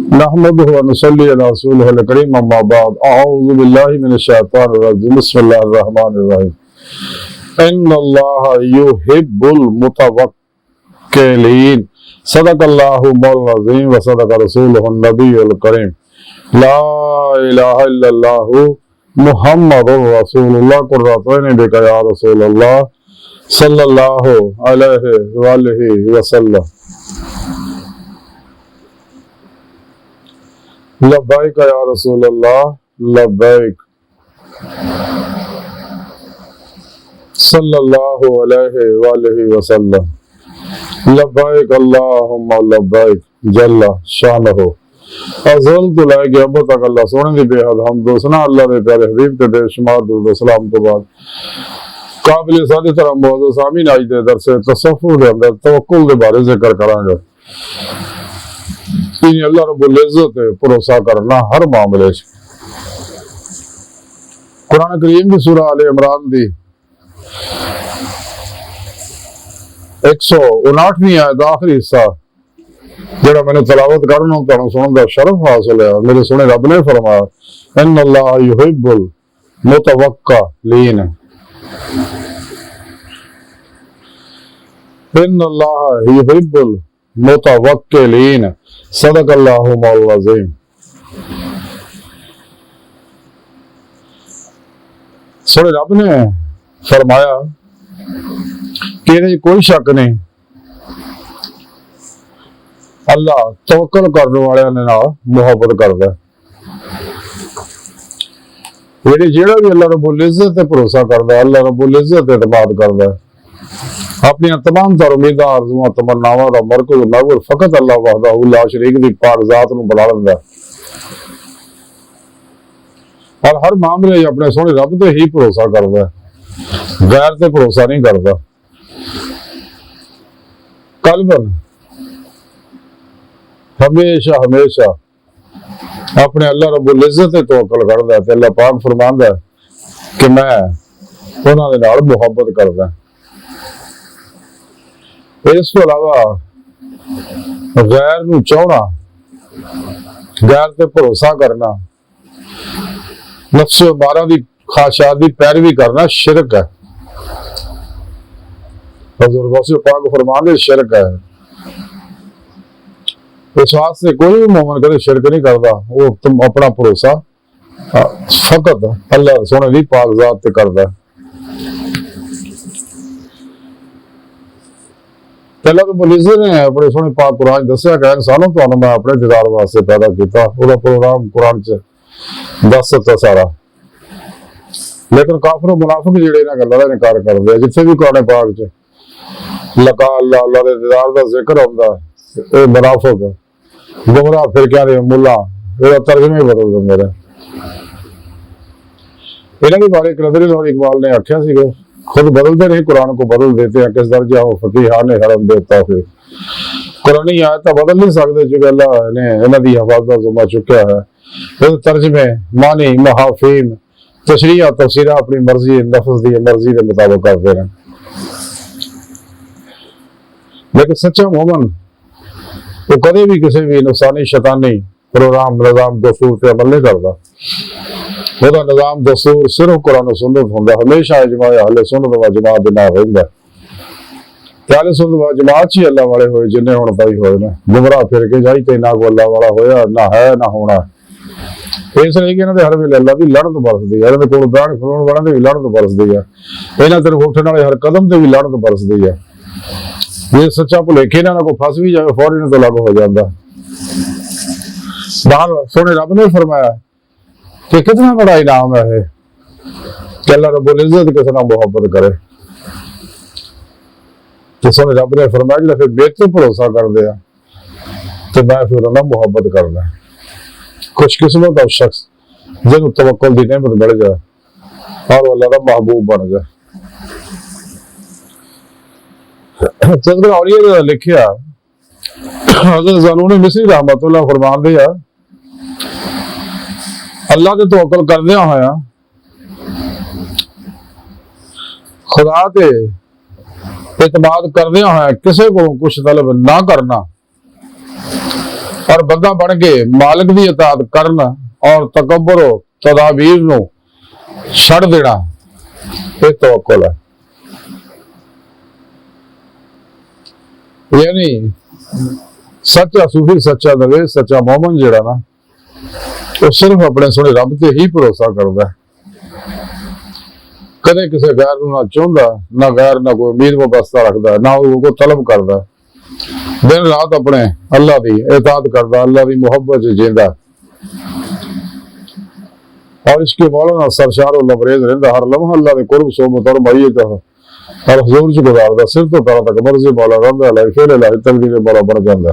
नहमदुहु व नुसल्ली अला रसूलिहिल करीम अम्मा बाद अऊज़ु बिल्लाहि मिनश शैतानिर रजीम बिस्मिल्लाहिर रहमानिर रहीम इन्नल्लाहा युहिब्बुल मुतवक्किलीन सदक़ल्लाहु मौलाना अज़ीम व सदक़ रसूलुहुन नबियुल करीम ला इलाहा इल्लल्लाहु मुहम्मदुर रसूलुल्लाह कुर्रतुन बिका या रसूलल्लाह सल्लल्लाहु अलैहि वालिहि वसल्लम लब्बैक या रसूल अल्लाह लब्बैक सल्लल्लाहु अलैहि वालिहि वसल्लम लब्बैक अल्लाहुम्मा लब्बैक जल्ला शानहु अज़ल तो लाएगे अब तक अल्लाह सोने दी बेहद हम दोसना अल्लाह दे प्यारे हबीब ते बेशुमार दुरूद सलाम तो बाद काबिल सादी तरह मौजूद सामीन आज दे दरस तसव्वुफ दे अंदर तवक्कुल दे बारे जिक्र करांगे। अल्लाह रब्बुल इज्जत पे भरोसा करना हर मामले च। कुरान करीम की सूरह आले इमरान दी 159वीं आयत आखिरी हिस्सा जेड़ा मैंने तलावत करना तुहानू सुनने दा शरफ हासिल है। मेरे सोने रब ने फरमाया इन्नल्लाह युहिब्बुल मुतवक्किलीन इन्नल्लाह युहिब्बुल मुतवक्किलीन सदक़ल्लाहु मौलाना अज़ीम। सोने रब ने फरमाया कि इहदे कोई शक नहीं अल्लाह तवक्कल करने वाले नाल मुहब्बत करदा है। जेड़ा भी अल्लाह रब्बुल इज्जत ते भरोसा करदा है, अल्लाह रब्बुल इज्जत ते इतमाद करदा है, अपनी तमाम तर उम्मीदां आरज़ूआं तमन्नावां दा मरकज़ महबूब फकत अल्लाह वहदहू ला शरीक दी पाक ज़ात नूं बना लैंदा है और हर मामले अपने सोहणे रब ते ही भरोसा करदा है, गैर ते भरोसा नहीं करदा। कल्बन हमेशा हमेशा अपने अल्लाह रब्बुल इज्जत ते तवक्कुल करदा है ते अल्लाह पाक फरमांदा है कि मैं उन्हां दे नाल मुहब्बत करदा। इस तो अलावा गैर नूं चाहना, गैर ते भरोसा करना, नफ्स अमारा दी ख्वाहिशात दी पैरवी करना शिरक है। हज़रत गौसे पाक फरमाते शिरक है। इस वास्ते कोई भी मोमिन कदे शिरक नहीं करता, वो तुम अपना भरोसा फकत अल्लाह सोने दी पाक ज़ात ते करदा है। अल्लाह रब्बुल इज्जत ने अपने सोने पाक कुरान दस्या कि इंसानों तुहानू मैं अपने दीदार वास्ते पैदा किया, उसका प्रोग्राम कुरान च दस दिता सारा। लेकिन काफिर मुनाफिक जिहड़े इन्हां गल्लां दा इनकार करदे, जिथे भी कुरान पाक च लका अल्लाह अल्लाह दे दीदार दा जिक्र हुंदा ए मुनाफिक गुमराह फिरकियां दे मुल्ला इहदा तर्जमे बदल दिंदे ने। इन्हां दे बारे कदरी और इकबाल ने आख्या सीगा खुद बदलते नहीं कुरान को बदल देते हैं, किस दर्जा हो फकीहान ने हरम देता फिर कुरानी आयत बदल नहीं सकते चूंकि अल्लाह ने इन्हां दी हिफाजत जुम्मा चुक्या है। इस तर्जमे मानी महाफीम तशरीह तफसीरा अपनी मर्जी लफ्ज दी मर्जी के मुताबिक करते हैं। लेकिन सच्चा मोमन वो कदे भी किसी भी नुकसानी शैतानी प्रोग्राम निजाम दस्तूर पे अमल नहीं करता। ਉਹਦਾ निजाम दस्तूर सिर्फ कुरान और सुन्नत हुंदा, हमेशा इजमा अहले सुन्नत व जमात दे नाल रहिंदा। ते अहले सुन्नत व जमात च अल्लाह वाले होए जिन्ने हुण ताई होए ने, गुमराह फिर के जाई ते ना को अल्लाह वाला होया ना है ना होना। इस लई कि इन्हां दे हर वेले अल्लाह दी लड़त बरसदी है, इन्हां दे कोल बैठ खलोण वालियां दे भी लड़त बरसदी है, इन्हां तरफ उठण वाले हर कदम ते भी लड़त बरसदी है। ये सच्चा भुलेखे इन्हां को फस भी जाए फौरन तो लागू हो जाता। बाहर सोने रब ने फरमाया कि कितना बड़ा इनाम है कि अल्लाह रब्बुल इज्जत किसी नाल मुहब्बत करे। तो सोने रब ने फरमाया जो फिर बेते भरोसा करते हैं तो मैं फिर उन्हें मुहब्बत करना। खुशकिस्मत और शख्स जिन्होंने तवक्कुल की नेमत मिल जाए और अल्लाह का महबूब बन जाए। चंद्र औलिया ने लिखिया हज़रत ज़नून मिस्री रहमतुल्लाह फरमाते हैं अल्लाह ते तवक्कुल करदियां होया खुदा ते इतमाद करदियां होया किसी को कुछ तलब ना करना और बंदा बन के मालिक की इताअत करना और तकब्बुर तदाबीर नूं छड़ देना, ये तवक्कुल है। यानी सच्चा सूफी, सच्चा दरवेश, सच्चा मोमन जिहड़ा ना, वो सिर्फ अपने सोने रब ते ही भरोसा करता है, कदे किसी गैर नूं ना चाहुंदा, ना गैर ना कोई उम्मीद वाबस्ता रखता, ना वो तलब करता। दिन रात अपने अल्लाह की इताअत करता, अल्लाह की मुहब्बत च जींदा और इसके मौला सरशार और लबरेज रहिंदा। हर लम्हा अल्लाह के कुर्ब सोबत और मईयत और हुजूर च गुजारदा। सिर तो पैरों तक मर्जी मौला रंदा लाई फेल लाई तकदीर मौला बन जांदा।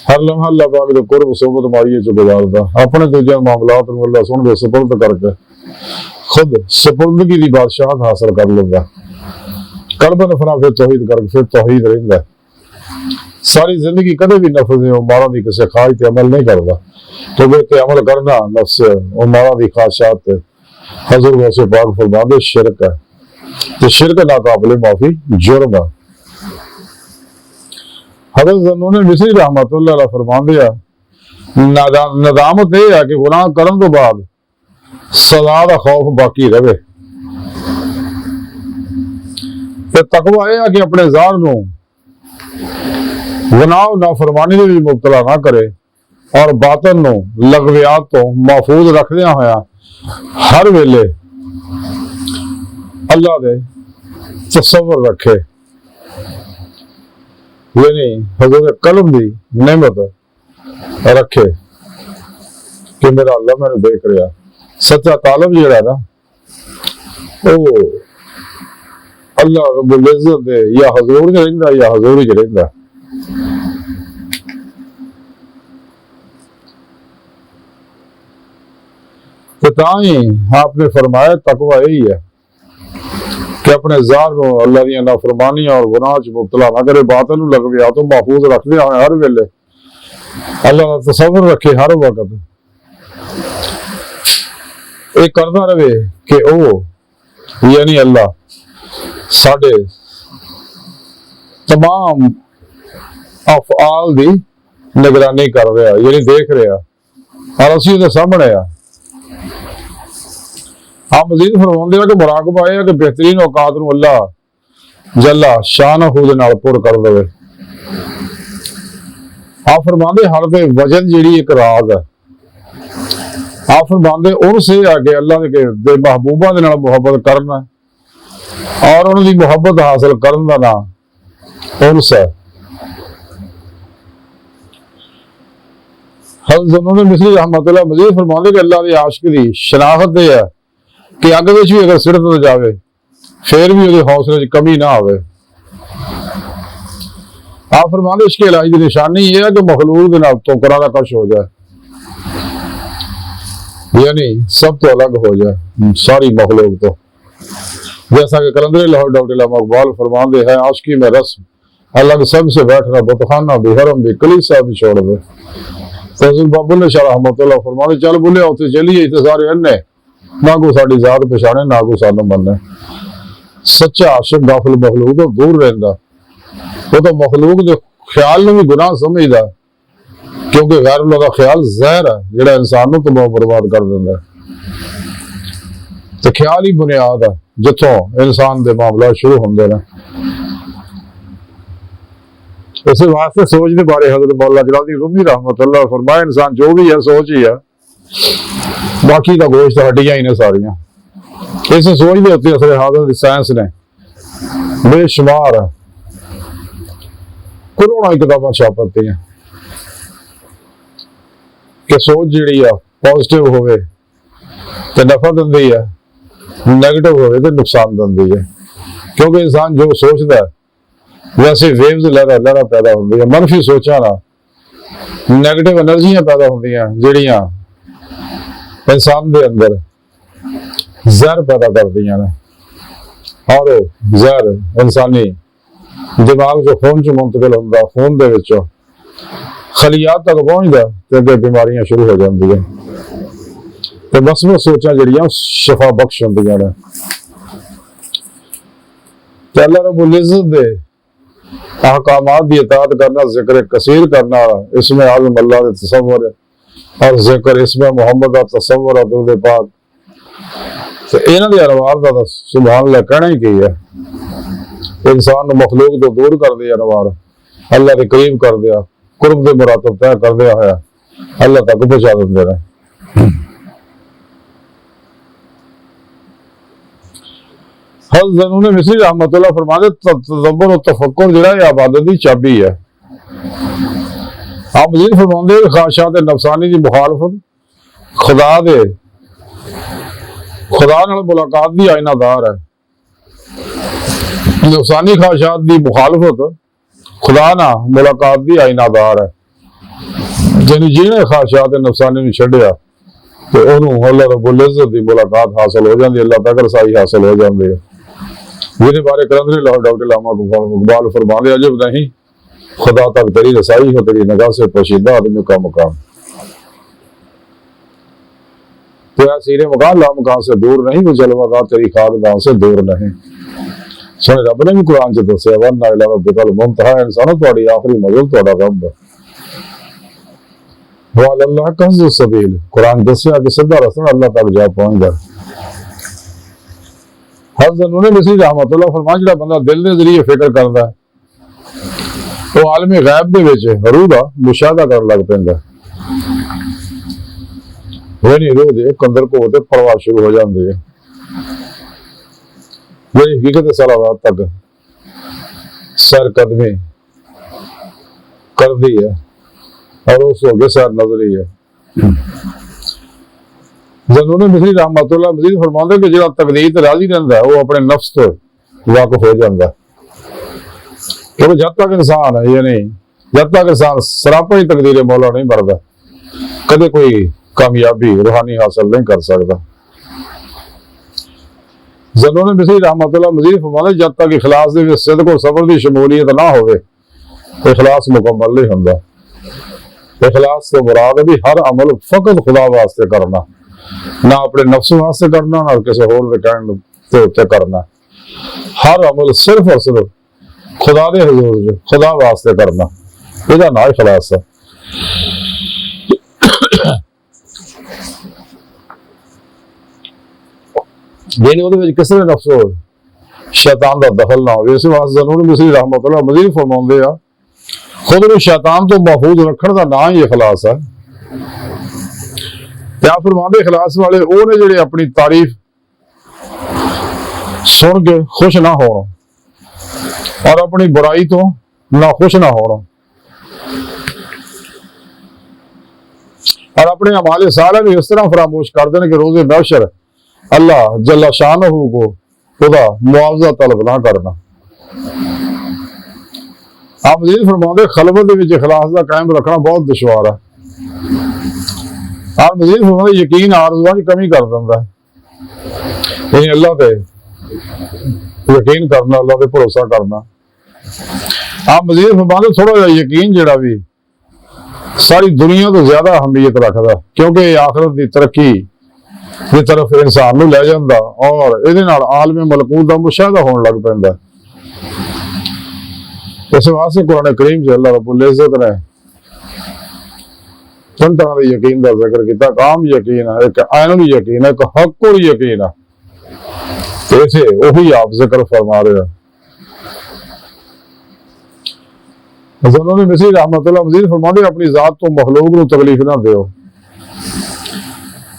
हर लम्हा अल्लाह पाक दे कुर्ब सोबत मईयत च गुजारदा। अपने दूजे मामलात नूं अल्लाह सुन दे सुपुर्द करके खुद सुपुर्दगी दी बादशाहत हासिल कर लैंदा। कल्ब नफरा फिर तौहीद करके फिर तौहीद रहिंदा। सारी जिंदगी कदे भी नफ्स उमारा की किसी ख्वाहिश पर अमल नहीं करता, तो वे अमल करना नफ्स उमारा की ख्वाहिशात हजूर वैसे पाक फरमाते शिरक है, तो शिरक नाकाबिल माफी जुर्म है। हज़रत ज़न्नून मिस्री रहमतुल्लाह अलैह फरमाते हैं नदामत यह है कि गुनाह करने तो बाद सज़ा का खौफ बाकी रहे, ते तकवा यह है कि अपने ज़ार नूं गुनाह नाफरमानी में मुबतला ना करे और बातन नूं लगवियात तो महफूज रखदियां होया हर वेले अल्लाह दे तसव्वुर रखे। यानी हजूर कलम दी नेमत रखे कि मेरा अल्लाह मैंने देख रहा। सच्चा तालब जिहड़ा ना वो अल्लाह रब्बुल इज्जत दे या हजूर च रहिंदा या हजूर च रहिंदा। तो ताई आपने फरमाया तकवा यही है कि अपने ज़ार को अल्लाह दी नाफरमानी और गुनाह च मुबतला ना करे, बातिल नूं लगविया तो महफूज रखदे होए हर वेले अल्लाह दा तसव्वुर रखे हर वक्त। ये करदा रहे कि ओ यानी अल्लाह साडे तमाम अफआल दी निगरानी कर रहा, यानी देख रहा और असीं उहदे सामने आ। आप मजीद फरमाते हैं कि मुराकबा है कि बेहतरीन औकात नूं अल्लाह जल्ला शानहू दे नाल पुर कर देवे। आप फरमाते हर दे वजन जिहड़ी एक राज है। आप फरमाते उनसे आगे अल्लाह दे महबूबा दे नाल मुहब्बत करना और उन्हां दी मुहब्बत हासिल करन दा नाम उनस है। हज़रत ज़न्नून मिस्री रहमतुल्लाह मजीद फरमाते कि अल्लाह दे आशिक दी शनाखत है कि अग विच भी अगर सिर तो जावे फिर भी उसके हौसले च कमी ना आवे। आप फरमाते इसके इलाज की निशानी यह है कि मखलूक के नाल तोकरा का कश हो जाए, यानी सब तो अलग हो जाए सारी मखलूक तो। जैसा कि कलंदर लाहौर डॉक्टर इकबाल फरमाते हैं आशिकी में रस्म अलग सबसे बैठना बुतखाना भी हरम भी कलीसा भी छोड़ दे। फजल बाबुल शाह रहमतुल्लाह फरमाते चल बुले उत्थे चलिए इतने सारे अन्ने ना को साड़ी जात पछाने ना को सानू मनने। सच्चा आशिक गाफिल मखलूक तो दूर रहता, वो तो मखलूक के ख्याल में भी गुनाह समझदा क्योंकि गैर का ख्याल जहर है जिहड़ा इंसान को तबाह बर्बाद कर देंदा। तो ख्याल ही बुनियाद है जिथों इंसान के मामला शुरू होंदे ने। इस वास्ते सोच के बारे हज़रत मौला जलालुद्दीन रूमी रहमतुल्लाह फरमाया इंसान जो भी है सोच ही है, बाकी का गोश्त हड्डियां ही ने सारियां। इस सोच के उत्ते असर हादर साइंस ने बेशुमार करोड़ों किताबां छाप दी कि सोच जी पॉजिटिव होवे तो नफा दिंदी है, नैगेटिव होवे तो नुकसान दिंदी है। क्योंकि इंसान जो सोचता है वैसे वेव्स लहरा लहरा पैदा होंदी है। मनफी सोचा ना नैगेटिव एनर्जियां पैदा होंदियां जिहड़ियां इंसान के अंदर जहर पैदा कर दियां ने और जहर इंसानी दिमाग जो खून च मुंतकिल होंदा, खून दे विचों खलियात तक पहुंचदा ते अगे बीमारियां शुरू हो जांदियां। ते मसबत सोचां जिहड़ियां शफा बख्श होंदियां ने। ते अल्लाह रब्बुल इज्जत दे अहकामात की इताअत करना, जिक्र कसीर करना, इसमें आज़म अल्लाह के तसव्वुर और जिक्र इसमें मोहम्मद का तसव्वुर और दुरूद पाक, तो इन्हां दे अनवार दा सुभान अल्लाह कहना ही की है। इंसान मखलूक तो दूर कर दिया, अनवार अल्लाह के करीब कर दिया, कुर्ब दे मुरातब तय कर दिया है, अल्लाह तक पहुंचा देंगे ने। हज़रत ज़न्नून मिस्री रहमतुल्लाह फरमाते तदब्बुर और तफक्कुर जिहड़ा है इबादत की चाबी है। आप मज़ीद फरमाते ख्वाहिशात नफसानी की मुखालफत खुदा नाल मुलाकात की आईनादार है। नफसानी ख्वाहिशात की मुखालफत खुदा नाल मुलाकात की आईनादार है। जिन्हें ख्वाहिशात नफसानी छड्डिया तो उन्होंने अल्लाह रब्बुल इज़्ज़त की मुलाकात हासिल हो जाती है, अल्लाह तक रसाई हासिल हो जाती है। जिन्हें बारे कलंदरी लाहौर डॉक्टर लामा इकबाल फरमाते अजब नहीं खुदा तक तेरी रसाई हो, तेरी निगाह से पोशीदा आदमी का मुकाम। तेरा सीरे मकान ला मकान से दूर नहीं, वो जलवागाह तेरी खाकदान से दूर नहीं। सुने रब ने भी कुरान च दस्या वन्ना इला रब्बिकल मुंतहा, इंसानो तुहाडी आखिरी मंजिल तुहाडा रब है। व अल्लाह कहज़ु सबील, कुरान दस्या कि सीधा रास्ता अल्लाह तक जा पहुंचदा। हज़रत ज़न्नून मिस्री रहमतुल्लाह फरमाते जिहड़ा बंदा दिल के जरिए फिक्र करता है वो आलमे गैब दे विच रूह दा मुशाहदा करन लग पैंदा। यानी रूह दे कंदर को ते परवाह शुरू हो जाती है, मेरी हकीकत सलावात तक सरकदमी कर दी है और उस हो गए सर नजरी है। ज़न्नून मिस्री रहमतुल्लाह मज़ीद फरमाते कि जिहड़ा तकदीर ते राजी रहंदा है वो अपने नफ्स तो वाकिफ हो जाता है। क्योंकि जब तक इंसान है यानी जब तक इंसान सरापा ही तकदीर मौला नहीं बनता कदे कोई कामयाबी रूहानी हासिल नहीं कर सकता। ज़न्नून मिस्री रहमतुल्लाह मज़ीद फरमाते जब तक इखलास दे विच सिदक और सबर की शमूलियत ना होवे इखलास मुकम्मल नहीं होंदा। इखलास से मुराद भी हर अमल फकत खुदा वास्ते करना, ना अपने नफ्स वास्ते करना ना किसी होर दे कहण ते उत्ते करना। हर अमल सिर्फ और सिर्फ खुदा दे हुजूर खुदा वास्ते करना, इहदा नाम इखलास है। यानी ਉਹਦੇ ਵਿੱਚ ਕਿਸੇ नफ्स हो शैतान का दखल ना हो। इस वास्ते ज़न्नून मिस्री रहमतुल्लाह मज़ीद फरमाते आ खुद को शैतान तो महफूज रखने का नाम ही इखलास है। क्या फरमाते इखलास वाले वो ने जिहड़े अपनी तारीफ सुन के खुश ना हो और अपनी बुराई तो ना खुश ना हो और अपने अमाले सारे भी इस तरह फरामोश कर देने कि रोज़े महशर अल्लाह जल्ला शानहू को खुदा मुआवजा तलब ना करना। आप मज़ीद फरमाते खलवत दे विच इखलास दा कायम रखना बहुत दुश्वार है। आप मज़ीद फरमाते यकीन आरज़ुआं दी कमी कर दिंदा है। यानी अल्लाह पे यकीन करना, अल्लाह पे भरोसा करना। आप मज़ीद फरमाते थोड़ा जिहा यकीन जिहड़ा भी सारी दुनिया तो ज्यादा अहमियत रखता क्योंकि आखिरत की तरक्की की तरफ इंसान नूं लै जांदा और इहदे नाल आलमे मलकूत दा मुशाहदा होण लग पैंदा। इस वास्ते कुरान करीम च अल्लाह रब्बुल इज़्ज़त ने तीन तरह के यकीन का जिक्र किया। एक आम यकीन है, एक ऐनुल यकीन है, एक हक्कुल यकीन है। इसे वही आप जिक्र फरमा रहे हैं। ज़न्नून मिस्री रहमतुल्लाह मज़ीद फरमाते अपनी जात तो मखलूक को तकलीफ ना दो।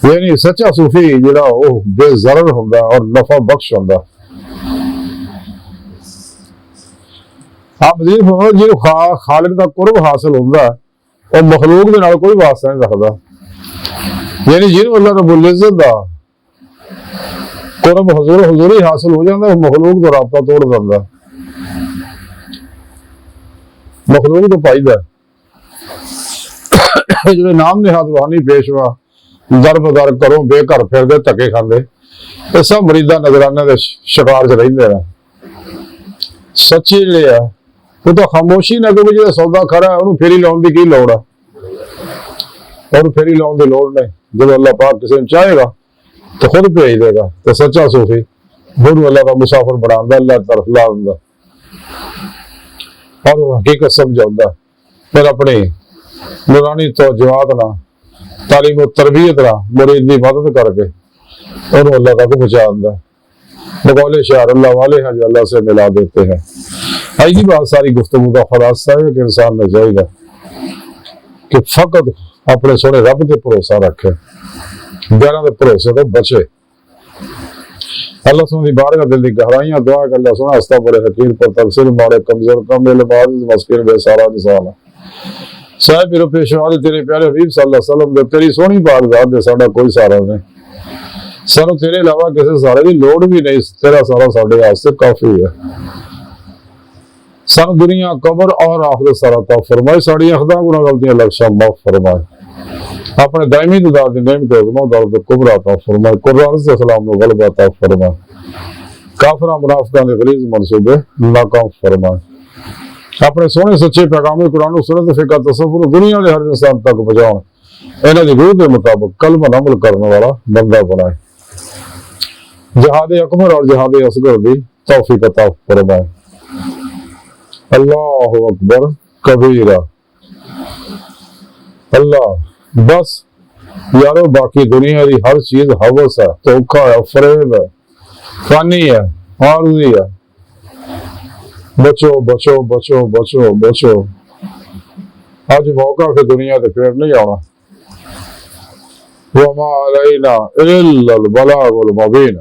यानी सच्चा सूफी जिहड़ा वो बेज़रर हुंदा और नफा बख्श हुंदा। आप मज़ीद फरमाते जिहड़े खालिक दा कुर्ब हासिल हुंदा और मखलूक दे नाल कोई वास्ता नहीं रखदा। यानी जिहनूं अल्लाह रब्बुल इज़्ज़त दा कुर्ब हुजूरी हासिल हो जाता है मखलूक तो राबता तोड़ दिंदा। मखलूक तो पाईदा जिहड़े नाम निहाद रूहानी पेशवा दर बदर करो बेघर फिरदे धक्के खांदे ये सब मरीदा नजराने के शिकार च रहिंदे ने। सच्चे जिहड़े आ वो तो खामोशी ना क्योंकि जो सौदा खरा है उन्होंने फेरी लाने की लौड़ है और फेरी लाने की लौड़ नहीं। जब अल्लाह पाक किसी ने चाहेगा तो खुद भेज देगा। तो सच्चा सूफी खुद अल्लाह का मुसाफिर बनाता अल्लाह तरफ ला दिंदा। और वो हकीकत समझाता फिर अपनी नूरानी तो जमात ना तालीम और तरबियत ना मुरीद की मदद करके उन्होंने अल्लाह तक पहुँचा दिंदा। बकौले शार अल्लाह वाले हैं जो अल्लाह से मिला देते हैं। आज की बात सारी गुफ्तगू का खुलासा है कि इंसान ने चाहिए कि फकत अपने सोने रब से भरोसा रखे, गैरों के भरोसे तो बचे। अल्लाह सुनी बारगाह दिल की गहराइयां दुआ कर अल्लाह सुना हस्ता बड़े हकीर पर तफसील मारे कमजोर कम इल्माद मस्किन बेसारा निशान साहब मेरे पेशवा तेरे प्यारे हबीब सल्लल्लाहु अलैहि वसल्लम दे तेरी सोहनी पाक ज़ात दे साडा कोई सहारा नहीं, सानू तेरे अलावा किसी सहारे की लोड़ भी नहीं, तेरा सहारा साडे वास्ते काफी है। सानू दुनिया कब्र और आखिरत सारा ता फरमाए, साड़ी अखदा गुनाह गलतियां लक्ष्य माफ फरमाए, अपने दायमी दुदार दी नेमत अज़मा दौलत कुबरा ता फरमाए, कुरान से सलाम नु गलबा ता फरमाए, काफिरा मुनाफिकां दे गलीज़ मंसूबे नाकाम फरमाए। अपने सोने सच्चे पैगाम कुरान सुन्नत फिक़ह तसव्वुर दुनिया के हर इंसान तक पहुंचाओ, इन्हां दी रूह के मुताबिक कलमा अमल करने वाला बंदा बनाए। जहाद अकबर और जहाद असगर दी तौफीक अता फरमाए। अल्लाह अकबर कबीरा। अल्लाह बस यारो बाकी दुनिया की हर चीज हवस है, धोखा है, फरेब है, फानी है, आरज़ी है। बचो बचो बचो बचो बचो, आज मौका फिर दुनिया से फिर नहीं आना। वमा अलैना इल्लल बलागुल मुबीन।